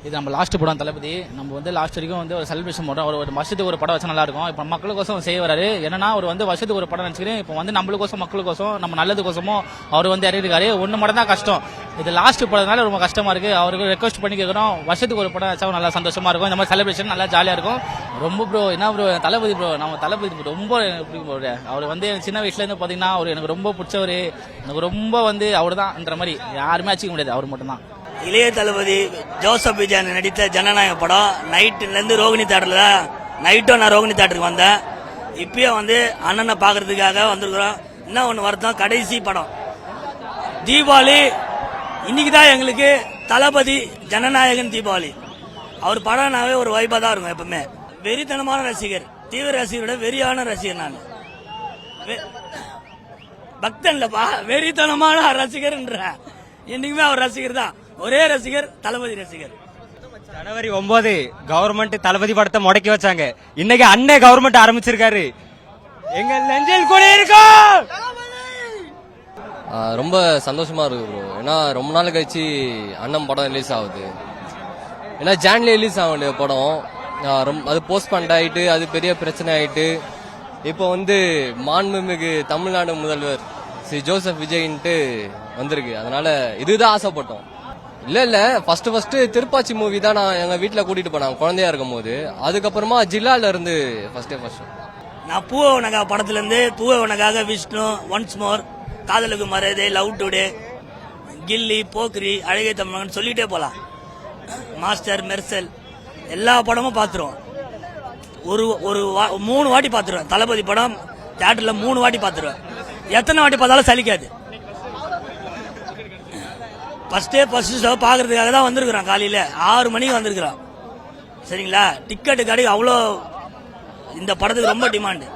இது நம்ம லாஸ்ட் படம் தளபதி. நம்ம வந்து லாஸ்ட் வரைக்கும் வந்து ஒரு செலிப்ரேஷன் பண்ணுறோம். ஒரு வருஷத்துக்கு ஒரு படம் வச்சா நல்லா இருக்கும். இப்போ மக்களுக்கோசம் செய்ய வராரு. என்னன்னா அவர் வந்து வருஷத்துக்கு ஒரு படம் நினைச்சுக்கிறேன். இப்போ வந்து நம்மளுக்கோசம் மக்களுக்கோசம் நம்ம நல்லதுக்கோசமோ அவர் வந்து இறங்கிருக்காரு. ஒன்று மட்டும் தான் கஷ்டம், இது லாஸ்ட் படம்னால ரொம்ப கஷ்டமா இருக்கு. அவருக்கு ரெக்வஸ்ட் பண்ணி கேட்குறோம், வருஷத்துக்கு ஒரு படம் வச்சா நல்லா சந்தோஷமா இருக்கும். இந்த மாதிரி செலிப்ரேஷன் நல்லா ஜாலியா இருக்கும். ரொம்ப ப்ரோ என்ன ப்ரோ தளபதி ப்ரோ, நம்ம தளபதி ப்ரோ ரொம்ப பிடிக்கும் ப்ரோ. அவர் வந்து சின்ன வயசுல இருந்து பாத்தீங்கன்னா அவர் எனக்கு ரொம்ப பிடிச்சவர். எனக்கு ரொம்ப வந்து அவர் தான்ன்ற மாதிரி யாருமே அச்சிக்க முடியாது, அவர் மட்டும் தான். இளைய தளபதி ஜோசப் விஜயன் நடித்த ஜனநாயக படம் நைட்டுலேருந்து ரோகிணி தேட்டரில் நைட்டும் நான் ரோகிணி தேட்டருக்கு வந்தேன். இப்பயும் வந்து அண்ணனை பார்க்கறதுக்காக வந்திருக்கிறோம். இன்னும் ஒன்று வருத்தம், கடைசி படம் தீபாவளி இன்னைக்கு தான் எங்களுக்கு தளபதி ஜனநாயகன் தீபாவளி. அவர் படம்னாவே ஒரு வைப்பாக தான் இருக்கும். எப்பவுமே வெறித்தனமான ரசிகர், தீவிர ரசிகரோட வெறியான ரசிகர். நான் பக்தன் இல்லப்பா, வெறித்தனமான ரசிகர்ன்ற. என்னைக்குமே அவர் ரசிகர் தான், ஒரே ரசிகர் தளபதி ரசிகர். ஜனவரி 9 கவர்மெண்ட் தளபதி படத்தை முடக்கி வச்சாங்க. இன்னைக்கு அண்ணே கவர்மெண்ட் ஆரம்பிச்சிருக்காரு. எங்க நெஞ்சில் கூட இருக்கும். ரொம்ப சந்தோஷமா இருக்கு ப்ரோ. ஏன்னா ரொம்ப நாள் கழிச்சு அண்ணன் படம் ரிலீஸ் ஆகுது. ஏன்னா ஜான்ல ரிலீஸ் ஆகல படம், அது போஸ்ட்பண்ட் ஆயிட்டு அது பெரிய பிரச்சனை ஆயிட்டு இப்போ வந்து மாண்புமிகு தமிழ்நாடு முதல்வர் ஸ்ரீ ஜோசப் விஜய்ன்ட்டு வந்திருக்கு. அதனால இதுதான் ஆசைப்பட்டோம். இல்ல ஃபர்ஸ்ட் திருப்பாச்சி மூவி தான் நான் எங்க வீட்டுல கூட்டிட்டு போனாங்க குழந்தையா இருக்கும் போது. அதுக்கப்புறமா ஜில்லால இருந்து ஃபர்ஸ்ட் நான் பூவனகா படத்துல இருந்து பூவனகாக விஷ்ணு, ஒன்ஸ் மோர், காதலுக்கு மரியாதை, லவ் டுடே, கில்லி, போக்ரி, அழகை தமிழன் சொல்லிட்டே போலாம். மாஸ்டர், மெர்சல் எல்லா படமும் பாத்துருவோம். ஒரு 3 வாட்டி பாத்துருவேன். தளபதி படம் தியேட்டர்ல 3 வாட்டி பாத்துருவேன். எத்தனை வாட்டி பார்த்தாலும் சலிக்காது. ஃபர்ஸ்ட் ஷோ பாக்குறதுக்காக தான் வந்திருக்கிறோம். காலையில 6 மணிக்கு வந்திருக்கிறோம். சரிங்களா, டிக்கெட்டு கிடைக்கும். அவ்வளோ இந்த படத்துக்கு ரொம்ப டிமாண்டு.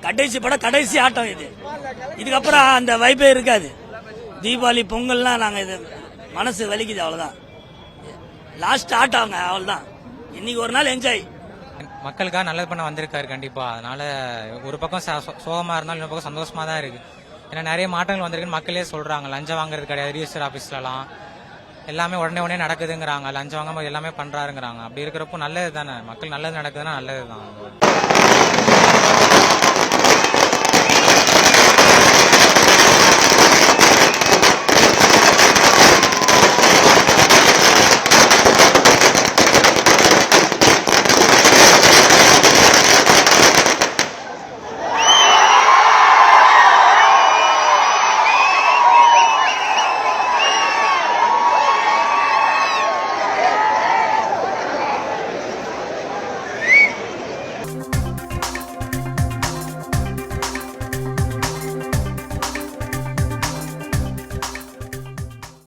கடைசி படம், கடைசி ஆட்டம் இது. இதுக்கப்புறம் அந்த வைப்பே இருக்காது. தீபாவளி பொங்கல்லாம் நாங்க இது மனசு வலிக்குது, அவ்வளவுதான். லாஸ்ட் ஆட்டவங்க, அவ்வளவுதான். இன்னைக்கு ஒரு நாள் என்ஜாய். மக்களுக்காக நல்லது பண்ண வந்திருக்காரு கண்டிப்பா. அதனால ஒரு பக்கம் சோகமா இருந்தாலும் இன்னொரு பக்கம் சந்தோஷமா தான் இருக்கு. ஏன்னா நிறைய மாற்றங்கள் வந்திருக்குன்னு மக்களே சொல்றாங்க. லஞ்சம் வாங்குறது கிடையாது ரிஜிஸ்டர் ஆபீஸ்லாம், எல்லாமே உடனே நடக்குதுங்கிறாங்க. லஞ்சம் வாங்காம எல்லாமே பண்றாருங்கிறாங்க. அப்படி இருக்கிறப்போ நல்லது தானே, மக்கள் நல்லது நடக்குதுன்னா நல்லது தான்.